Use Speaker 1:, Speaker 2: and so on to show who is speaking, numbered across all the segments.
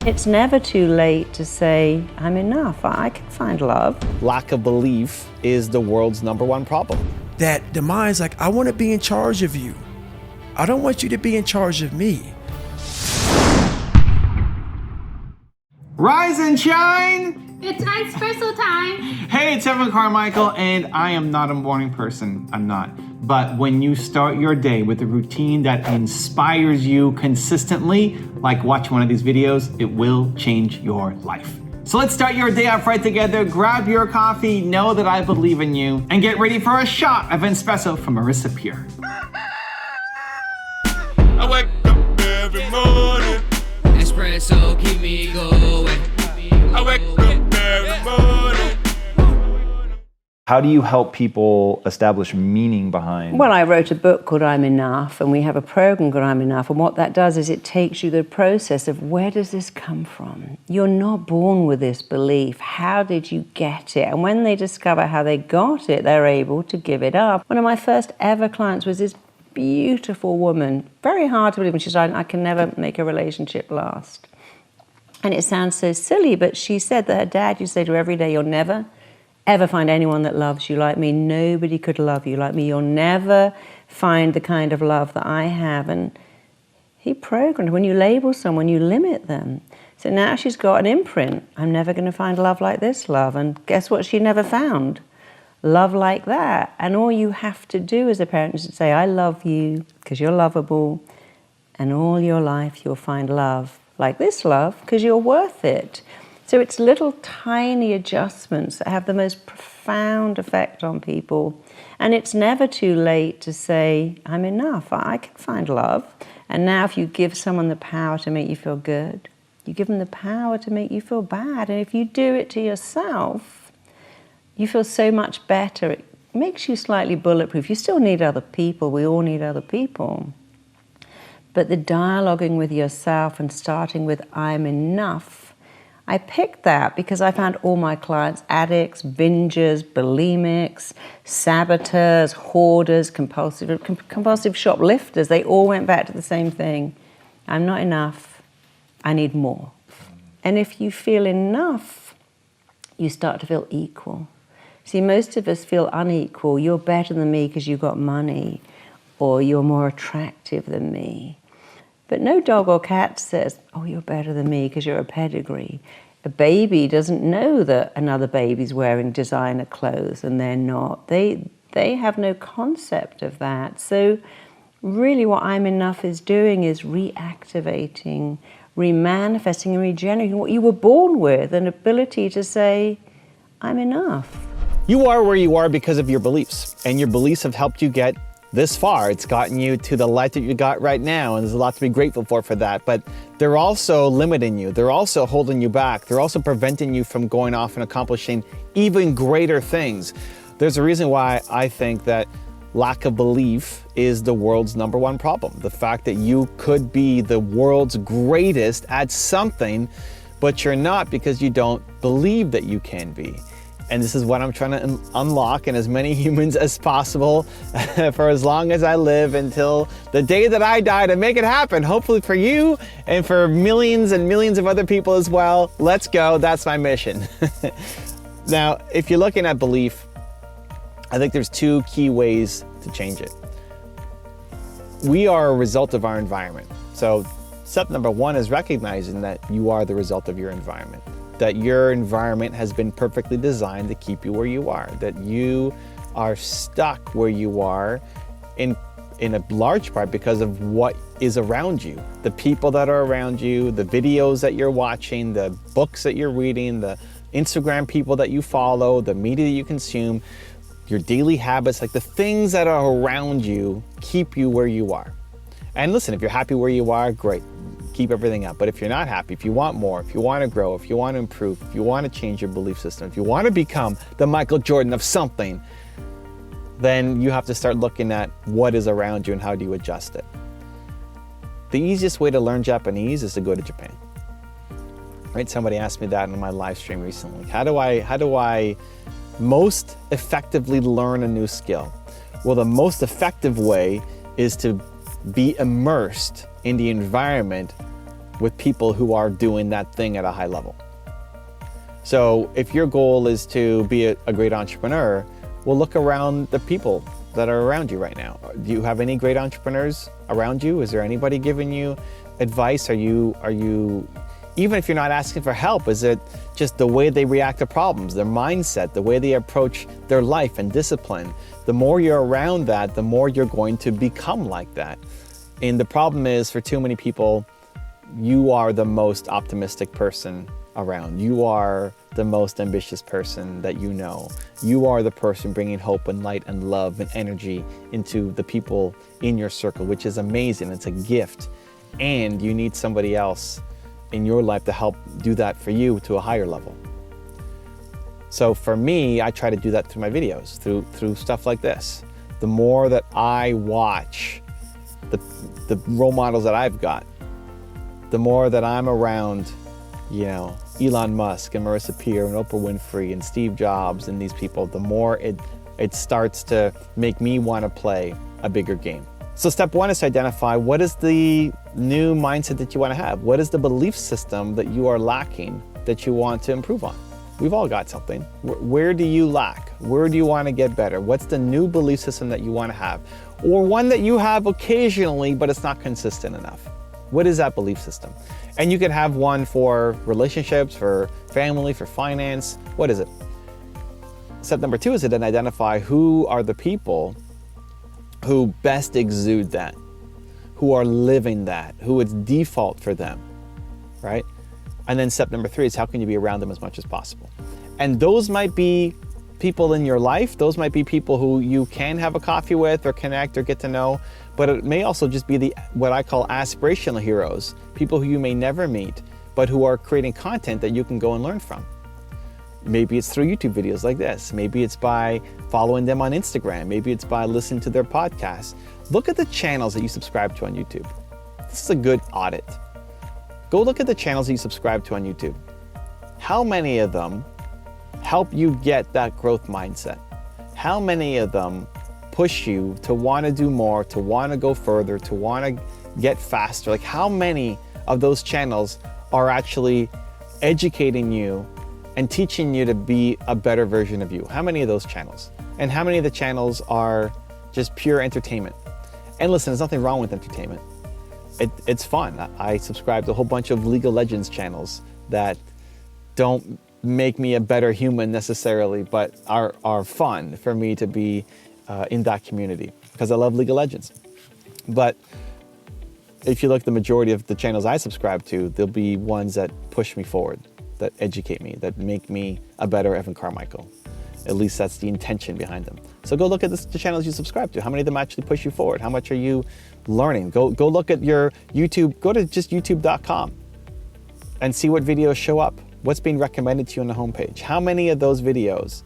Speaker 1: It's never too late to say, I'm enough, I can find love.
Speaker 2: Lack of belief is the world's #1 problem.
Speaker 3: That demise, like, I want to be in charge of you. I don't want you to be in charge of me.
Speaker 4: Rise and shine!
Speaker 5: It's espresso time!
Speaker 4: Hey, it's Evan Carmichael, and I am not a morning person. I'm not. But when you start your day with a routine that inspires you consistently, like watch one of these videos, it will change your life. So let's start your day off right together. Grab your coffee, know that I believe in you, and get ready for a shot of espresso from Marissa Peer.
Speaker 6: I wake up every morning. Espresso keep me going. I wake up every morning.
Speaker 7: How do you help people establish meaning behind?
Speaker 1: Well, I wrote a book called I'm Enough, and we have a program called I'm Enough, and what that does is it takes you the process of where does this come from? You're not born with this belief. How did you get it? And when they discover how they got it, they're able to give it up. One of my first ever clients was this beautiful woman, very hard to believe, and she said, I can never make a relationship last. And it sounds so silly, but she said that her dad used to say to her every day, you'll never ever find anyone that loves you like me. Nobody could love you like me. You'll never find the kind of love that I have. And he programmed, when you label someone, you limit them. So now she's got an imprint. I'm never going to find love like this love. And guess what she never found? Love like that. And all you have to do as a parent is to say, I love you because you're lovable. And all your life you'll find love like this love because you're worth it. So it's little tiny adjustments that have the most profound effect on people. And it's never too late to say, I'm enough, I can find love. And now if you give someone the power to make you feel good, you give them the power to make you feel bad. And if you do it to yourself, you feel so much better. It makes you slightly bulletproof. You still need other people. We all need other people. But the dialoguing with yourself and starting with I'm enough, I picked that because I found all my clients, addicts, bingers, bulimics, saboteurs, hoarders, compulsive shoplifters, they all went back to the same thing. I'm not enough, I need more. And if you feel enough, you start to feel equal. See, most of us feel unequal. You're better than me because you got money, or you're more attractive than me. But no dog or cat says, oh, you're better than me because you're a pedigree. A baby doesn't know that another baby's wearing designer clothes and they're not. They have no concept of that. So really what I'm Enough is doing is reactivating, remanifesting and regenerating what you were born with, an ability to say, I'm enough.
Speaker 2: You are where you are because of your beliefs, and your beliefs have helped you get this far. It's gotten you to the life that you got right now, and there's a lot to be grateful for that. But they're also limiting you. They're also holding you back. They're also preventing you from going off and accomplishing even greater things. There's a reason why I think that lack of belief is the world's #1 problem. The fact that you could be the world's greatest at something, but you're not because you don't believe that you can be. And this is what I'm trying to unlock in as many humans as possible for as long as I live until the day that I die to make it happen. Hopefully for you and for millions and millions of other people as well. Let's go, that's my mission. Now, if you're looking at belief, I think there's 2 key ways to change it. We are a result of our environment. So step number 1 is recognizing that you are the result of your environment. That your environment has been perfectly designed to keep you where you are, that you are stuck where you are in a large part because of what is around you. The people that are around you, the videos that you're watching, the books that you're reading, the Instagram people that you follow, the media that you consume, your daily habits, like the things that are around you keep you where you are. And listen, if you're happy where you are, great. Keep everything up. But if you're not happy, if you want more, if you want to grow, if you want to improve, if you want to change your belief system, if you want to become the Michael Jordan of something, then you have to start looking at what is around you and how do you adjust it. The easiest way to learn Japanese is to go to Japan. Right? Somebody asked me that in my live stream recently. How do I most effectively learn a new skill? Well, the most effective way is to be immersed in the environment with people who are doing that thing at a high level. So if your goal is to be a great entrepreneur, well, look around the people that are around you right now. Do you have any great entrepreneurs around you? Is there anybody giving you advice? Are you, even if you're not asking for help, is it just the way they react to problems, their mindset, the way they approach their life and discipline? The more you're around that, the more you're going to become like that. And the problem is, for too many people, you are the most optimistic person around. You are the most ambitious person that you know. You are the person bringing hope and light and love and energy into the people in your circle, which is amazing. It's a gift. And you need somebody else in your life to help do that for you to a higher level. So for me, I try to do that through my videos, through stuff like this. The more that I watch the role models that I've got, the more that I'm around, Elon Musk and Marissa Peer and Oprah Winfrey and Steve Jobs and these people, the more it starts to make me want to play a bigger game. So step one is to identify what is the new mindset that you want to have. What is the belief system that you are lacking that you want to improve on? We've all got something. Where do you lack? Where do you want to get better? What's the new belief system that you want to have? Or one that you have occasionally, but it's not consistent enough. What is that belief system? And you can have one for relationships, for family, for finance. What is it? Step number two is to then identify who are the people who best exude that, who are living that, who it's default for them, right? And then step number three is how can you be around them as much as possible? And those might be people in your life. Those might be people who you can have a coffee with or connect or get to know, but it may also just be what I call aspirational heroes, people who you may never meet, but who are creating content that you can go and learn from. Maybe it's through YouTube videos like this. Maybe it's by following them on Instagram. Maybe it's by listening to their podcasts. Look at the channels that you subscribe to on YouTube. This is a good audit. Go look at the channels that you subscribe to on YouTube. How many of them help you get that growth mindset? How many of them push you to want to do more, to want to go further, to want to get faster? Like, how many of those channels are actually educating you and teaching you to be a better version of you? How many of those channels? And how many of the channels are just pure entertainment? And listen, there's nothing wrong with entertainment. It's fun. I subscribe to a whole bunch of League of Legends channels that don't make me a better human necessarily, but are fun for me to be in that community because I love League of Legends. But if you look at the majority of the channels I subscribe to, there'll be ones that push me forward, that educate me, that make me a better Evan Carmichael. At least that's the intention behind them. So go look at the channels you subscribe to. How many of them actually push you forward? How much are you learning? Go look at your YouTube. Go to just youtube.com and see what videos show up. What's being recommended to you on the homepage? How many of those videos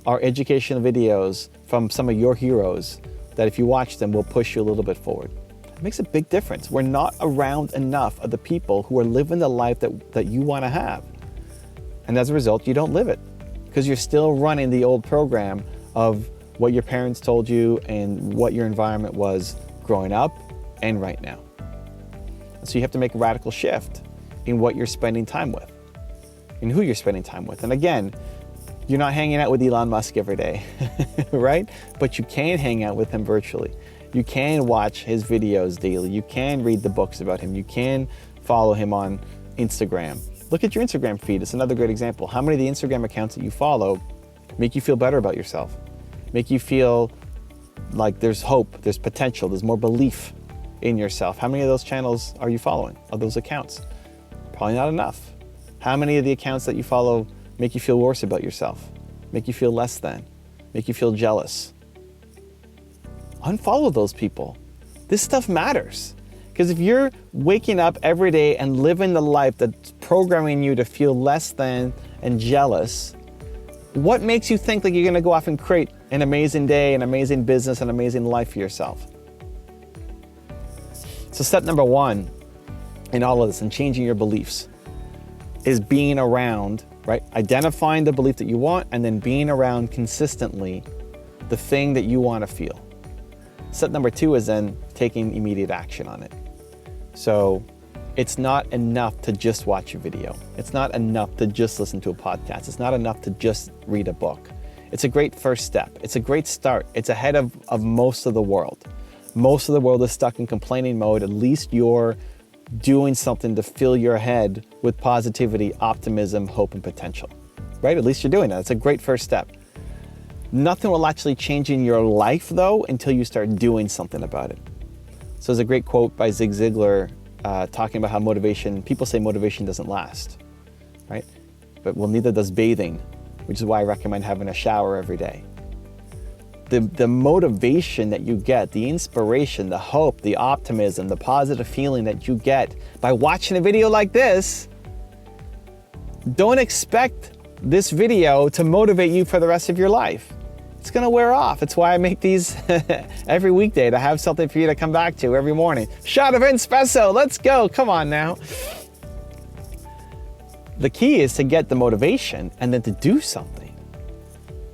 Speaker 2: are educational videos from some of your heroes that if you watch them will push you a little bit forward? It makes a big difference. We're not around enough of the people who are living the life that you want to have. And as a result, you don't live it because you're still running the old program of what your parents told you and what your environment was growing up and right now. So you have to make a radical shift in what you're spending time with and who you're spending time with. And again, you're not hanging out with Elon Musk every day, right? But you can hang out with him virtually. You can watch his videos daily. You can read the books about him. You can follow him on Instagram. Look at your Instagram feed. It's another great example. How many of the Instagram accounts that you follow make you feel better about yourself? Make you feel like there's hope, there's potential, there's more belief in yourself. How many of those channels are you following, of those accounts? Probably not enough. How many of the accounts that you follow make you feel worse about yourself, make you feel less than, make you feel jealous? Unfollow those people. This stuff matters. Because if you're waking up every day and living the life that's programming you to feel less than and jealous, what makes you think that you're going to go off and create an amazing day, an amazing business, an amazing life for yourself? So step number one in all of this and changing your beliefs is being around, right? Identifying the belief that you want and then being around consistently the thing that you want to feel. Step number two is then taking immediate action on it. So it's not enough to just watch a video. It's not enough to just listen to a podcast. It's not enough to just read a book. It's a great first step. It's a great start. It's ahead of most of the world. Most of the world is stuck in complaining mode. At least you're doing something to fill your head with positivity, optimism, hope, and potential, right? At least you're doing that. It's a great first step. Nothing will actually change in your life, though, until you start doing something about it. So there's a great quote by Zig Ziglar talking about how people say motivation doesn't last, right? But well, neither does bathing, which is why I recommend having a shower every day. The motivation that you get, the inspiration, the hope, the optimism, the positive feeling that you get by watching a video like this, don't expect this video to motivate you for the rest of your life. It's gonna wear off. It's why I make these every weekday, to have something for you to come back to every morning. Shot of espresso, let's go, come on now. The key is to get the motivation and then to do something.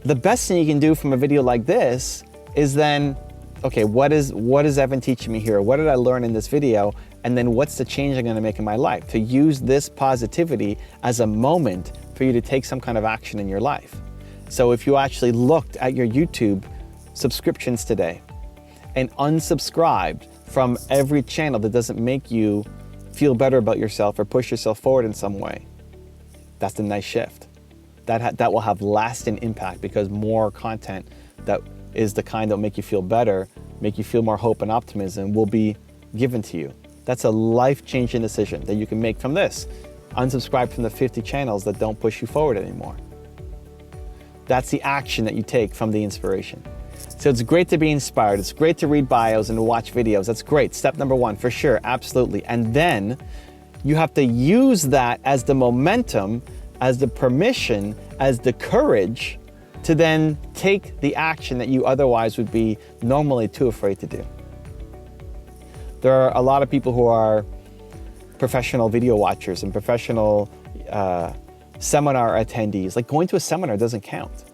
Speaker 2: The best thing you can do from a video like this is then, okay, what is Evan teaching me here? What did I learn in this video? And then what's the change I'm gonna make in my life? To use this positivity as a moment for you to take some kind of action in your life. So if you actually looked at your YouTube subscriptions today and unsubscribed from every channel that doesn't make you feel better about yourself or push yourself forward in some way, that's a nice shift. That will have lasting impact, because more content that is the kind that will make you feel better, make you feel more hope and optimism, will be given to you. That's a life-changing decision that you can make from this. Unsubscribe from the 50 channels that don't push you forward anymore. That's the action that you take from the inspiration. So it's great to be inspired. It's great to read bios and to watch videos. That's great. Step number one, for sure, absolutely. And then you have to use that as the momentum, as the permission, as the courage to then take the action that you otherwise would be normally too afraid to do. There are a lot of people who are professional video watchers and professional seminar attendees. Like, going to a seminar doesn't count.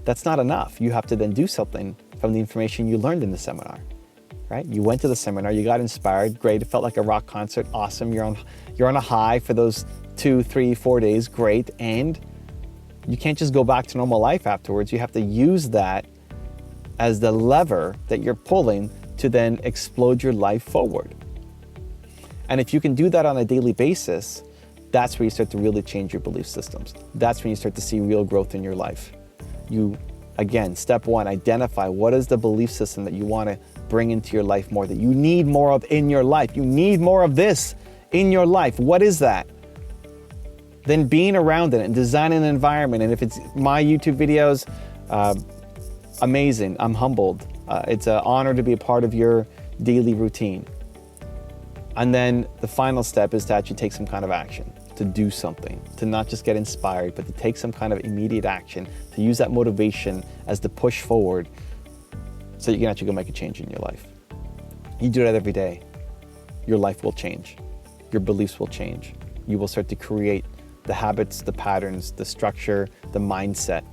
Speaker 2: That's not enough. You have to then do something from the information you learned in the seminar, right? You went to the seminar, you got inspired, great. It felt like a rock concert, awesome. You're on a high for those 2, 3, 4 days, great. And you can't just go back to normal life afterwards. You have to use that as the lever that you're pulling to then explode your life forward. And if you can do that on a daily basis, that's where you start to really change your belief systems. That's when you start to see real growth in your life. You, again, step one, identify what is the belief system that you want to bring into your life more, that you need more of in your life. You need more of this in your life. What is that? Then being around it and designing an environment. And if it's my YouTube videos, amazing. I'm humbled. It's an honor to be a part of your daily routine. And then the final step is to actually take some kind of action, to do something, to not just get inspired, but to take some kind of immediate action, to use that motivation as the push forward so you can actually go make a change in your life. You do that every day, your life will change. Your beliefs will change. You will start to create the habits, the patterns, the structure, the mindset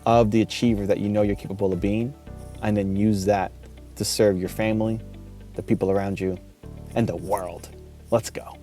Speaker 2: of the achiever that you know you're capable of being, and then use that to serve your family, the people around you, and the world. Let's go.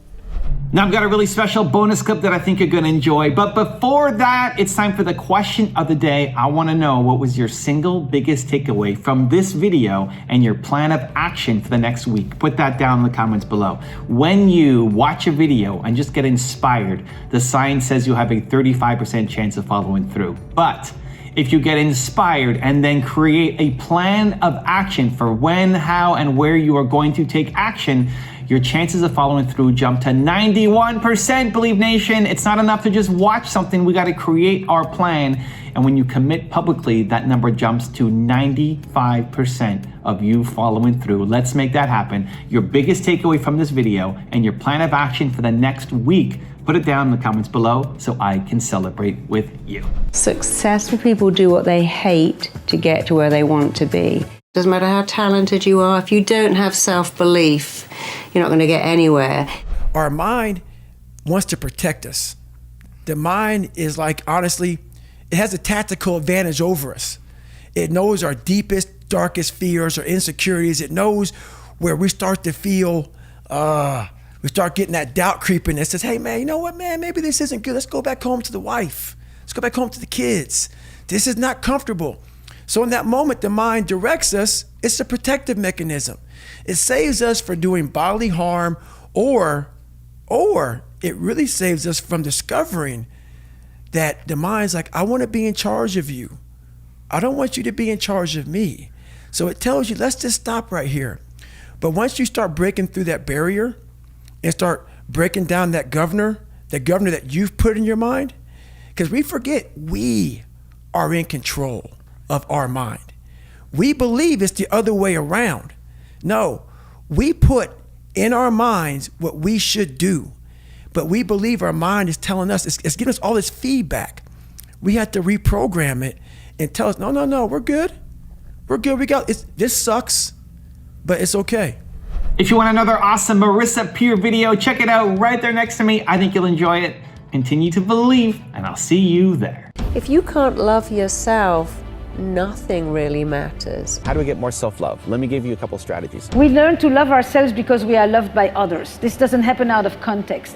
Speaker 4: Now I've got a really special bonus clip that I think you're gonna enjoy. But before that, it's time for the question of the day. I wanna know, what was your single biggest takeaway from this video and your plan of action for the next week? Put that down in the comments below. When you watch a video and just get inspired, the science says you'll have a 35% chance of following through. But if you get inspired and then create a plan of action for when, how, and where you are going to take action, your chances of following through jump to 91%, Believe Nation. It's not enough to just watch something. We got to create our plan. And when you commit publicly, that number jumps to 95% of you following through. Let's make that happen. Your biggest takeaway from this video and your plan of action for the next week, put it down in the comments below so I can celebrate with you.
Speaker 1: Successful people do what they hate to get to where they want to be. Doesn't matter how talented you are, if you don't have self-belief, you're not going to get anywhere.
Speaker 3: Our mind wants to protect us. The mind is like, honestly, it has a tactical advantage over us. It knows our deepest, darkest fears or insecurities. It knows where we start to feel We start getting that doubt creeping that says, hey man, you know what, man, maybe this isn't good. Let's go back home to the wife. Let's go back home to the kids. This is not comfortable. So in that moment, the mind directs us. It's a protective mechanism. It saves us from doing bodily harm, or it really saves us from discovering that the mind's like, I want to be in charge of you. I don't want you to be in charge of me. So it tells you, let's just stop right here. But once you start breaking through that barrier and start breaking down that governor that you've put in your mind, because we forget we are in control of our mind. We believe it's the other way around. No, we put in our minds what we should do, but we believe our mind is telling us, it's giving us all this feedback. We have to reprogram it and tell us, no, we're good. We're good, this sucks, but it's okay.
Speaker 4: If you want another awesome Marissa Peer video, check it out right there next to me. I think you'll enjoy it. Continue to believe, and I'll see you there.
Speaker 5: If you can't love yourself, nothing really matters.
Speaker 2: How do we get more self-love? Let me give you a couple strategies.
Speaker 8: We learn to love ourselves because we are loved by others. This doesn't happen out of context.